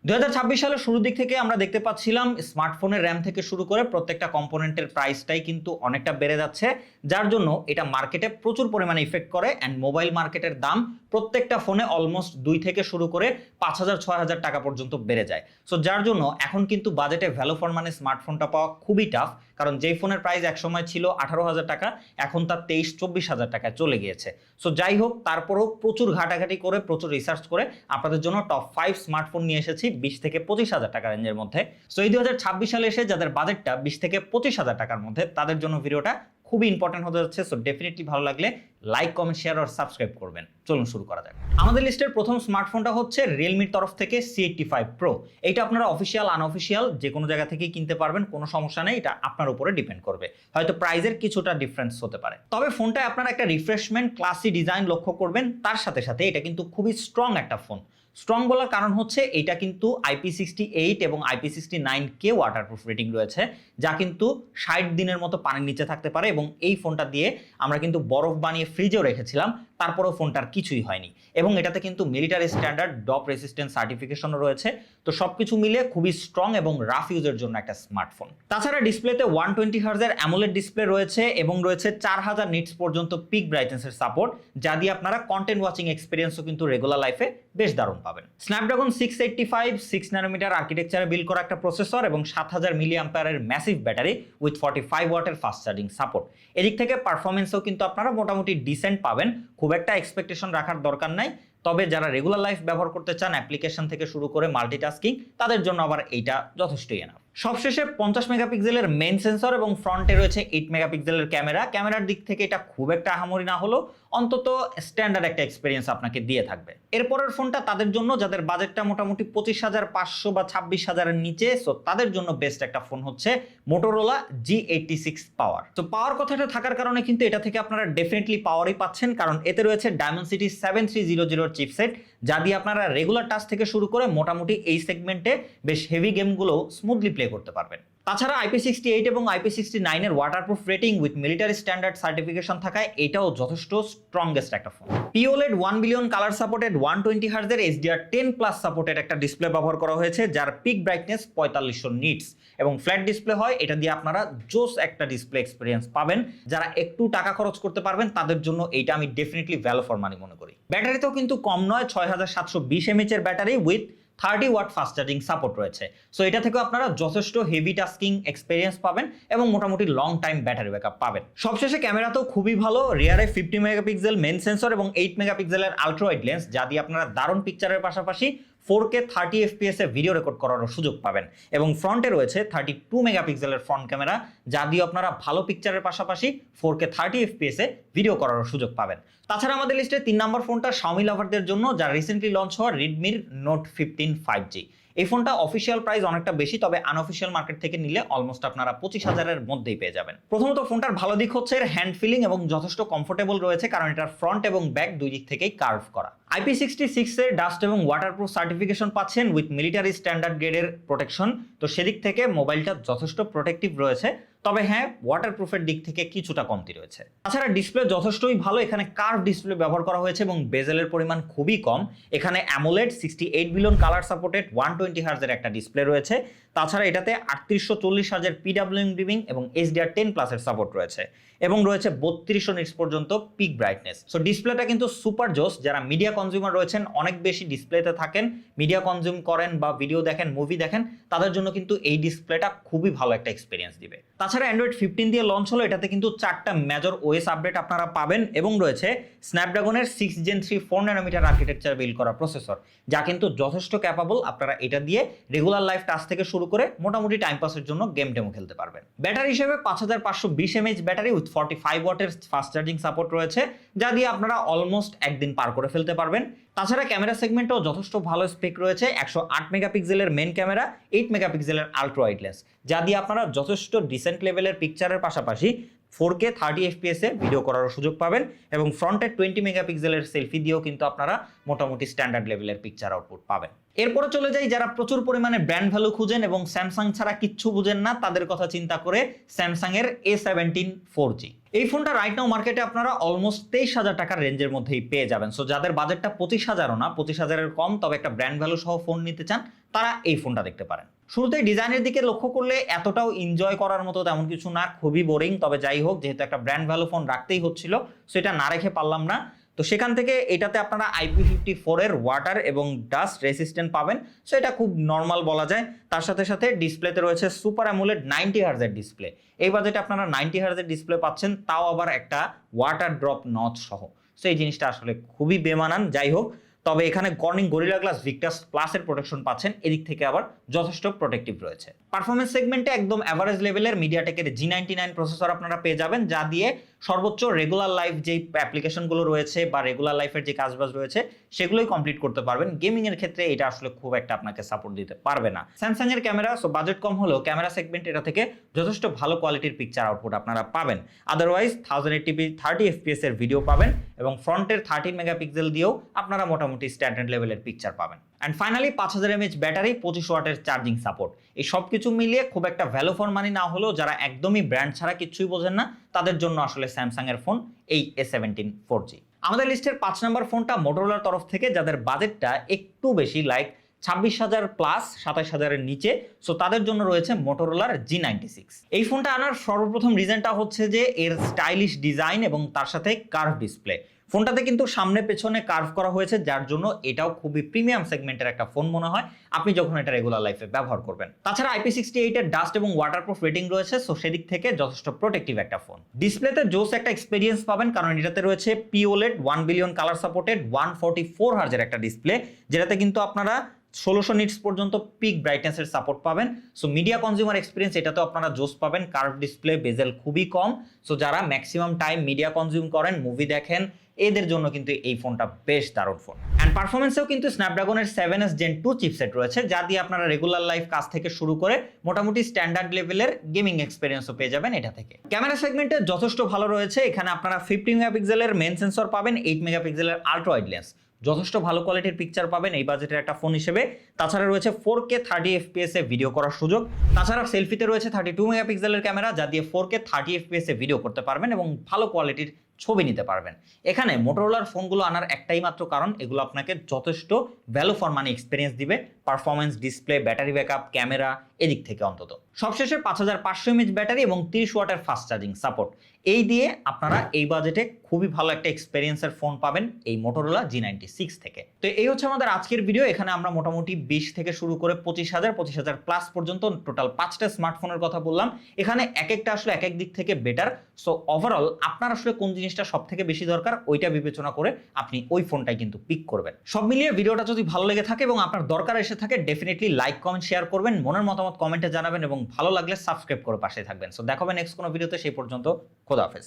2026 সালের শুরুর দিক থেকে আমরা দেখতে পাচ্ছিলাম স্মার্টফোনের র্যাম থেকে শুরু করে প্রত্যেকটা কম্পোনেন্টের প্রাইসটাই কিন্তু অনেকটা বেড়ে যাচ্ছে, যার জন্য এটা মার্কেটে প্রচুর পরিমাণে ইফেক্ট করে। অ্যান্ড মোবাইল মার্কেটের দাম প্রত্যেকটা ফোনে অলমোস্ট 2 থেকে শুরু করে 5,000-6,000 টাকা পর্যন্ত বেড়ে যায়। সো যার জন্য এখন কিন্তু বাজেটে ভ্যালু ফর মানি স্মার্টফোনটা পাওয়া খুবই টাফ, কারণ যেই ফোনের প্রাইস একসময় ছিল 18,000 টাকা, এখন তার 23-24,000 টাকায় চলে গিয়েছে। সো যাই হোক, তারপরেও প্রচুর ঘাটাঘাটি করে প্রচুর রিসার্চ করে আপনাদের জন্য টপ 5 স্মার্টফোন নিয়ে এসেছি 20 থেকে 25,000 টাকা রেঞ্জের মধ্যে। সো এই 2026 সালে এসে যাদের বাজেটটা 20 থেকে 25,000 টাকার মধ্যে, তাদের জন্য ভিডিওটা খুবই ইম্পর্টেন্ট হতে যাচ্ছে। সো ডেফিনেটলি ভালো লাগলে লাইক, কমেন্ট, শেয়ার আর সাবস্ক্রাইব করবেন। চলুন শুরু করা যাক। আমাদের লিস্টের প্রথম স্মার্টফোনটা হচ্ছে রিয়েলমির তরফ থেকে C85 Pro। এটা আপনারা অফিসিয়াল আনঅফিসিয়াল যে কোনো জায়গা থেকেই কিনতে পারবেন, কোনো সমস্যা নেই, এটা আপনার উপরে ডিপেন্ড করবে। হয়তো প্রাইসের কিছুটা ডিফারেন্স হতে পারে, তবে ফোনটায় আপনারা একটা রিফ্রেশমেন্ট, ক্লাসি ডিজাইন লক্ষ্য করবেন। তার সাথে সাথে এটা কিন্তু খুবই স্ট্রং একটা ফোন। স্ট্রং বলার কারণ হচ্ছে এটা কিন্তু IP68 এবং IP69K ওয়াটারপ্রুফ রেটিং রয়েছে, যা কিন্তু 60 দিনের মতো পানির নিচে থাকতে পারে। এবং এই ফোনটা দিয়ে আমরা কিন্তু বরফ বানিয়ে ফ্রিজেও রেখেছিলাম, তারপরেও ফোনটার কিছুই হয়নি। এবং এটাতে কিন্তু মিলিটারি স্ট্যান্ডার্ড ডপ রেসিস্ট্যান্ট সার্টিফিকেশনও রয়েছে। তো সবকিছু মিলিয়ে খুবই স্ট্রং এবং রাফ ইউজের জন্য একটা স্মার্টফোন। তাছাড়া ডিসপ্লেতে 120 হার্জের অ্যামোলেড ডিসপ্লে রয়েছে এবং রয়েছে 4000 নিটস পর্যন্ত পিক ব্রাইটনেসের সাপোর্ট, যা দিয়ে আপনারা কন্টেন্ট ওয়াচিং এক্সপিরিয়েন্সও কিন্তু রেগুলার লাইফে বেশ দারুণ পাবেন। স্ন্যাপড্রাগন 685 6 ন্যানোমিটার আর্কিটেকচারে বিল্ড করা একটা প্রসেসর এবং 7000 মিলি অ্যাম্পিয়ারের ম্যাসিভ ব্যাটারি উইথ 45 ওয়াটের ফাস্ট চার্জিং সাপোর্ট। এদিক থেকে পারফরমেন্সও কিন্তু আপনারা মোটামুটি ডিসেন্ট পাবেন, খুব একটা এক্সপেকটেশন রাখার দরকার নাই। তবে যারা রেগুলার লাইফ ব্যবহার করতে চান, অ্যাপ্লিকেশন থেকে শুরু করে মাল্টিটাস্কিং, তাদের জন্য আবার এইটা যথেষ্টই এনাফ। সবশেষে 50 মেগাপিক্সেলের মেইন সেন্সর এবং ফ্রন্টে রয়েছে 8 মেগাপিক্সেলের ক্যামেরা। ক্যামেরার দিক থেকে এটা খুব একটা আহামরি না হলেও অন্তত স্ট্যান্ডার্ড একটা এক্সপিরিয়েন্স আপনাকে দিয়ে থাকবে। এরপরের ফোনটা তাদের জন্য যাদের বাজেটটা মোটামুটি 25,500 বা 26,000-এর নিচে। সো তাদের জন্য বেস্ট একটা ফোন হচ্ছে মোটোরোলা G86 পাওয়ার। তো পাওয়ার কথাটা থাকার কারণে কিন্তু এটা থেকে আপনারা ডেফিনেটলি পাওয়ারই পাচ্ছেন, কারণ এতে রয়েছে Dimensity 7300 চিপসেট, যা দিয়ে আপনারা রেগুলার টাস্ক থেকে শুরু করে মোটামুটি এই সেগমেন্টে বেশ হেভি গেমগুলো স্মুথলি প্লে করতে পারবেন। তাছাড়া IP68 এবং IP69 এর waterproof rating with military standard certification থাকায় এটাও যথেষ্ট স্ট্রংগেস্ট একটা phone. POLED 1 billion colour supported 120 হার্জের HDR10+ supported একটা ডিসপ্লে ব্যবহার করা হয়েছে, যার পিক ব্রাইটনেস 4500 নিটস এবং ফ্ল্যাট ডিসপ্লে হয়। এটা দিয়ে আপনারা জোস একটা ডিসপ্লে এক্সপিরিয়েন্স পাবেন। যারা একটু টাকা খরচ করতে পারবেন তাদের জন্য এইটা আমি ডেফিনেটলি ভ্যালু ফর মানি মনে করি। ব্যাটারিতেও কিন্তু কম নয়, 6720 mAh এর battery with 30 watt fast charging support রয়েছে। সো এটা থেকে আপনারা যথেষ্ট হেভি টাস্কিং এক্সপিরিয়েন্স পাবেন এবং মোটামুটি লং টাইম ব্যাটারি ব্যাকআপ পাবেন। সবশেষে ক্যামেরাতেও খুবই ভালো। রিয়ারে 50 মেগাপিক্সেল মেইন সেন্সর এবং 8 মেগাপিক্সেলের আলট্রা ওয়াইড লেন্স, যা দিয়ে আপনারা দারুণ পিকচারের পাশাপাশি 4K 30 FPS এ ভিডিও রেকর্ড করারও সুযোগ পাবেন। এবং ফ্রন্টে রয়েছে 32 মেগাপিক্সেলের ফ্রন্ট ক্যামেরা, যা দিয়ে আপনারা ভালো পিকচারের পাশাপাশি 4K 30 FPS এ ভিডিও করারও সুযোগ পাবেন। তাছাড়া আমাদের লিস্টে 3 নম্বর ফোনটা Xiaomi লাভারদের জন্য, যা রিসেন্টলি লঞ্চ হওয়া Redmi Note 15 5G। এই ফোনটা অফিসিয়াল প্রাইস অনেকটা বেশি, তবে আনঅফিসিয়াল মার্কেট থেকে নিলে অলমোস্ট আপনারা 25,000-এর মধ্যেই পেয়ে যাবেন। প্রথমত ফোনটার ভালো দিক হচ্ছে এর হ্যান্ড ফিলিং এবং যথেষ্ট কমফোর্টেবল রয়েছে, কারণ এটার ফ্রন্ট এবং ব্যাক দুই দিক থেকেই কার্ভ করা। IP66 এর ডাস্ট এবং ওয়াটারপ্রুফ সার্টিফিকেশন পাচ্ছেন উইথ মিলিটারি স্ট্যান্ডার্ড গ্রেডের প্রোটেকশন। তো সেদিক থেকে মোবাইলটা যথেষ্ট প্রোটেক্টিভ রয়েছে, তবে হ্যাঁ, ওয়াটারপ্রুফের দিক থেকে কিছুটা কমতি রয়েছে। তাছাড়া ডিসপ্লে যথেষ্টই ভালো। এখানে কার্ভ ডিসপ্লে ব্যবহার করা হয়েছে এবং বেজেলের পরিমাণ খুবই কম। এখানে অ্যামোলেড 68 বিলিয়ন কালার সাপোর্টেড 120 হার্জের একটা ডিসপ্লে রয়েছে। তাছাড়া এটাতে 3840 হার্জের PWM ডিমিং এবং HDR10+ এর সাপোর্ট রয়েছে এবং রয়েছে 3200 নিটস পর্যন্ত পিক ব্রাইটনেস। সো ডিসপ্লেটা কিন্তু সুপার জোস। যারা মিডিয়া কনজিউমার রয়েছেন, অনেক বেশি ডিসপ্লেতে থাকেন, মিডিয়া কনজিউম করেন বা ভিডিও দেখেন, মুভি দেখেন, তাদের জন্য কিন্তু এই ডিসপ্লেটা খুবই ভালো একটা এক্সপিরিয়েন্স দিবে। তাছাড়া অ্যান্ড্রয়েড 15 দিয়ে লঞ্চ হলো, এটাতে কিন্তু 4টা মেজর OS আপডেট আপনারা পাবেন এবং রয়েছে স্ন্যাপড্রাগনের 6 Gen 3 4 ন্যানোমিটার আর্কিটেকচার বিল্ড করা প্রসেসর, যা কিন্তু যথেষ্ট ক্যাপাবল। আপনারা এটা দিয়ে রেগুলার লাইফ টাস্ক থেকে শুরু করে মোটামুটি টাইম পাসের জন্য গেম ডেমো খেলতে পারবেন। ব্যাটারি হিসেবে 5520 mAh ব্যাটারি উইথ 45 ওয়াটের ফাস্ট চার্জিং সাপোর্ট রয়েছে, যা দিয়ে আপনারা অলমোস্ট একদিন পার করে ফেলতে পারবেন। তাছাড়া ক্যামেরা সেগমেন্টেও যথেষ্ট ভালো স্পেক রয়েছে। 108 মেগাপিক্সেলের মেন ক্যামেরা, 8 মেগাপিক্সেলের আলট্রা ওয়াইড লেন্স, যা দিয়ে আপনারা যথেষ্ট ডিসেন্ট লেভেলের পিকচারের পাশাপাশি 4K 30 FPS এ ভিডিও করার সুযোগ পাবেন। এবং ফ্রন্টে 20 মেগাপিক্সেলের সেলফি দিয়েও কিন্তু আপনারা মোটামুটি স্ট্যান্ডার্ড লেভেলের পিকচার আউটপুট পাবেন। এরপরে চলে যাই যারা প্রচুর পরিমাণে ব্র্যান্ড ভ্যালু খুঁজেন এবং স্যামসাং ছাড়া কিচ্ছু বুঝেন না, তাদের কথা চিন্তা করে স্যামসাং এর A17 4G। এই ফোনটা রাইট নাও মার্কেটে আপনারা অলমোস্ট 23,000 টাকার রেঞ্জের মধ্যেই পেয়ে যাবেন। সো যাদের বাজেটটা 25,000ও না, 25,000-এর কম, তবে একটা ব্র্যান্ড ভ্যালু সহ ফোন নিতে চান, তারা এই ফোনটা দেখতে পারেন। শুরুতে ডিজাইনের দিকে লক্ষ্য করলে এতটাও এনজয় করার মতো তেমন কিছু না, খুবই বোরিং। তবে যাই হোক, যেহেতু একটা ব্র্যান্ড ভ্যালু ফোন রাখতেই হচ্ছিল, সো এটা না রেখে পারলাম না। তো সেখান থেকে এটাতে আপনারা IP54 এর ওয়াটার এবং ডাস্ট রেসিস্ট্যান্ট পাবেন, সো এটা খুব নর্মাল বলা যায়। তার সাথে সাথে ডিসপ্লেতে রয়েছে সুপার অ্যামোলেড 90 হার্জের ডিসপ্লে। এই বাজেটে আপনারা 90 হার্জের ডিসপ্লে পাচ্ছেন, তাও আবার একটা ওয়াটার ড্রপ নচ সহ। সো এই জিনিসটা আসলে খুবই বেমানান। যাই হোক, তবে এখানে কর্নিং গরিলা গ্লাস ভিক্টাস প্লাসের প্রোটেকশন পাচ্ছেন, এদিক থেকে আবার যথেষ্ট প্রোটেক্টিভ রয়েছে। পারফরমেন্স সেগমেন্টে একদম অ্যাভারেজ লেভেলের মিডিয়াটেকের G99 প্রসেসর আপনারা পেয়ে যাবেন, যা দিয়ে সর্বোচ্চ রেগুলার লাইফ যেই অ্যাপ্লিকেশনগুলো রয়েছে বা রেগুলার লাইফের যে কাজবাজ রয়েছে সেগুলোই কমপ্লিট করতে পারবেন। গেমিং এর ক্ষেত্রে এটা আসলে খুব একটা আপনাকে সাপোর্ট দিতে পারবে না। স্যামসাং এর ক্যামেরা, সো বাজেট কম হলেও ক্যামেরা সেগমেন্ট এটা থেকে যথেষ্ট ভালো কোয়ালিটির পিকচার আউটপুট আপনারা পাবেন। আদারওয়াইজ 1080p 30 fps এর ভিডিও পাবেন এবং ফ্রন্টের 13 মেগাপিক্সেল দিয়েও আপনারা মোটামুটি স্ট্যান্ডার্ড লেভেলের পিকচার পাবেন। অ্যান্ড ফাইনালি 5000 mAh ব্যাটারি, 25 ওয়াটের চার্জিং সাপোর্ট। এই সব কিছু মিলিয়ে খুব একটা ভ্যালু ফর মানি না হলেও যারা একদমই ব্র্যান্ড ছাড়া কিছুই বোঝেন না, তাদের জন্য আসলে স্যামসাং এর ফোন এই A17 4G। আমাদের লিস্টের 5 নম্বর ফোনটা মোটরোলার তরফ থেকে, যাদের বাজেটটা একটু বেশি, লাইক 26,000 প্লাস 27,000-এর নিচে, সো তাদের জন্য রয়েছে মোটরোলার G96। এই ফোনটা আনার সর্বপ্রথম রিজনটা হচ্ছে যে এর স্টাইলিশ ডিজাইন এবং তার সাথে কার্ভ ডিসপ্লে। ফোনটাতে কিন্তু সামনে পেছনে কার্ভ করা হয়েছে, যার জন্য এটাও খুবই প্রিমিয়াম সেগমেন্টের একটা ফোন মনে হয় আপনি যখন এটা রেগুলার লাইফে ব্যবহার করবেন। তাছাড়া IP68 এর ডাস্ট এবং ওয়াটারপ্রুফ রেটিং রয়েছে, সো সেদিক থেকে যথেষ্ট প্রোটেক্টিভ একটা ফোন। ডিসপ্লেতে জোস একটা এক্সপেরিয়েন্স পাবেন, কারণ এটাতে রয়েছে POLED 1 বিলিয়ন কালার সাপোর্টেড 144 হার্জের একটা ডিসপ্লে, যেটাতে কিন্তু আপনারা 1600 নিটস পর্যন্ত পিক ব্রাইটনেসের সাপোর্ট পাবেন। সো মিডিয়া কনজিউমার এক্সপিরিয়েন্স এটাতেও আপনারা জোস পাবেন। কার্ভ ডিসপ্লে, বেজেল খুবই কম, সো যারা ম্যাক্সিমাম টাইম মিডিয়া কনজিউম করেন, মুভি দেখেন, এদের জন্য কিন্তু এই ফোনটা বেশ দারুণ ফোন। অ্যান্ড পারফরমেন্সেও কিন্তু স্ন্যাপড্রাগনের 7S Gen 2 চিপসেট রয়েছে, যা দিয়ে আপনারা রেগুলার লাইফ কাজ থেকে শুরু করে মোটামুটি স্ট্যান্ডার্ড লেভেলের গেমিং এক্সপিরিয়েন্সও পেয়ে যাবেন এটা থেকে। ক্যামেরা সেগমেন্টে যথেষ্ট ভালো রয়েছে। এখানে আপনারা 50 মেগাপিক্সেলের মেন সেন্সর পাবেন, 8 মেগাপিক্সেলের আল্ট্রা ওয়াইড লেন্স, যথেষ্ট ভালো কোয়ালিটির পিকচার পাবেন এই বাজেটের একটা ফোন হিসেবে। তাছাড়া রয়েছে 4K 30 fps এ ভিডিও করার সুযোগ। তাছাড়া সেলফিতে রয়েছে 32 মেগাপিক্সেলের ক্যামেরা, যা দিয়ে 4K 30 fps এ ভিডিও করতে পারবেন এবং ভালো কোয়ালিটির ছবি নিতে পারবেন। এখানে মোটরোলার ফোনগুলো আনার একটাই মাত্র কারণ, এগুলো আপনাকে যথেষ্ট ভ্যালু ফর মানি এক্সপিরিয়েন্স দিবে, performance, display, battery backup, camera, এদিক থেকে অন্তত। সবশেষে 5500 mAh ব্যাটারি এবং 30 ওয়াটের ফাস্ট চার্জিং সাপোর্ট, এই দিয়ে আপনারা এই বাজেটে খুবই ভালো একটা এক্সপেরিয়েন্সের ফোন পাবেন এই মোটরোলা G96 থেকে। তো এই হচ্ছে আমাদের আজকের ভিডিও। এখানে আমরা মোটামুটি 20 থেকে শুরু করে 25,000 প্লাস পর্যন্ত টোটাল 5টা স্মার্টফোনের কথা বললাম। এখানে এক একটা আসলে এক এক দিক থেকে বেটার। সো ওভারঅল আপনার আসলে কোন জিনিসটা সব থেকে বেশি দরকার ওইটা বিবেচনা করে আপনি ওই ফোনটাই কিন্তু পিক করবেন। সব মিলিয়ে ভিডিওটা যদি ভালো লেগে থাকে এবং আপনার দরকার এসে থাকে, ডেফিনেটলি লাইক, কমেন্ট, শেয়ার করবেন, মনের মতামত কমেন্টে জানাবেন এবং ভালো লাগলে সাবস্ক্রাইব করে পাশে থাকবেন। সো দেখা হবে নেক্সট কোনো ভিডিওতে। সেই পর্যন্ত খোদা হাফেজ।